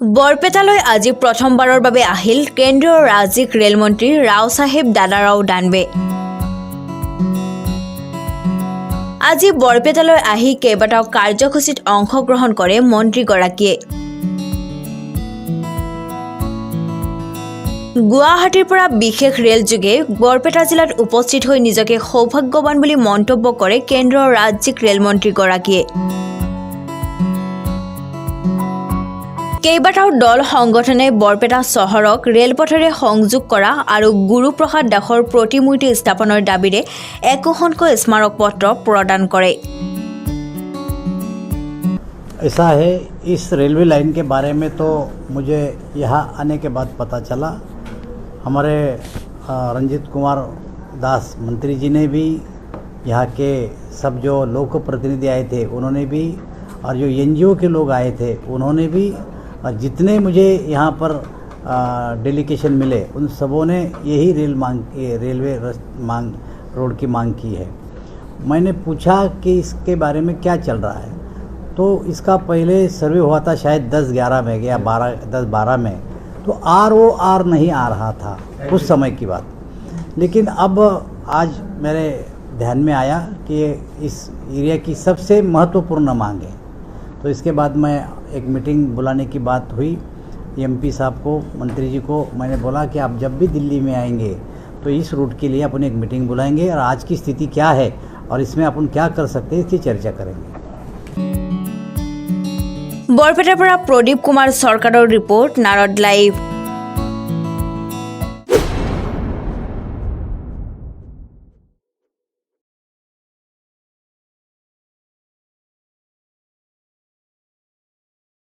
বৰপেটালৈ আজি প্ৰথমবাৰৰ বাবে আহিল কেন্দ্ৰীয় ৰাজ্যিক ৰেলমন্ত্ৰী ৰাও চাহেব দাদাৰাও দানৱে। আজি বৰপেটালৈ আহি কেইবাটাও কাৰ্যসূচীত অংশগ্ৰহণ কৰে মন্ত্ৰীগৰাকীয়ে। গুৱাহাটীৰ পৰা বিশেষ ৰেলযোগে বৰপেটা জিলাত উপস্থিত হৈ নিজকে সৌভাগ্যৱান বুলি মন্তব্য কৰে কেন্দ্ৰীয় ৰাজ্যিক ৰেলমন্ত্ৰীগৰাকীয়ে। কেইবাটাও দল সংগঠনে বৰপেটা চহৰক ৰেলপথেৰে সংযোগ কৰা আৰু গুৰুপ্ৰসাদ দাসৰ প্ৰতিমূৰ্তি স্থাপনৰ দাবীৰে একোখনকৈ স্মাৰক পত্ৰ প্ৰদান কৰে। ऐसा है, इस रेलवे लाइन के बारे में तो मुझे यहाँ आने के बाद पता चला। हमारे रंजीत कुमार दास मंत्री जी ने भी, यहाँ के सब जो लोक प्रतिनिधि आए थे उन्होंने भी, और जो एनजीओ के लोग आए थे उन्होंने भी, और जितने मुझे यहाँ पर डेलीगेशन मिले उन सबों ने यही रेलवे रोड की मांग की है। मैंने पूछा कि इसके बारे में क्या चल रहा है, तो इसका पहले सर्वे हुआ था शायद 10-11 में या 10-12 में, तो ROR नहीं आ रहा था उस समय की बात। लेकिन अब आज मेरे ध्यान में आया कि इस एरिया की सबसे महत्वपूर्ण मांग है। तो इसके बाद मैं एक मीटिंग बुलाने की बात हुई MP साहब को, मंत्री जी को। मैंने बोला कि आप जब भी दिल्ली में आएंगे तो इस रूट के लिए अपन एक मीटिंग बुलाएंगे और आज की स्थिति क्या है और इसमें अपन क्या कर सकते हैं इसकी चर्चा करेंगे। বৰপেটাৰ পৰা প্ৰদীপ কুমাৰ চৰকাৰৰ ৰিপৰ্ট, নাৰদ লাইভ।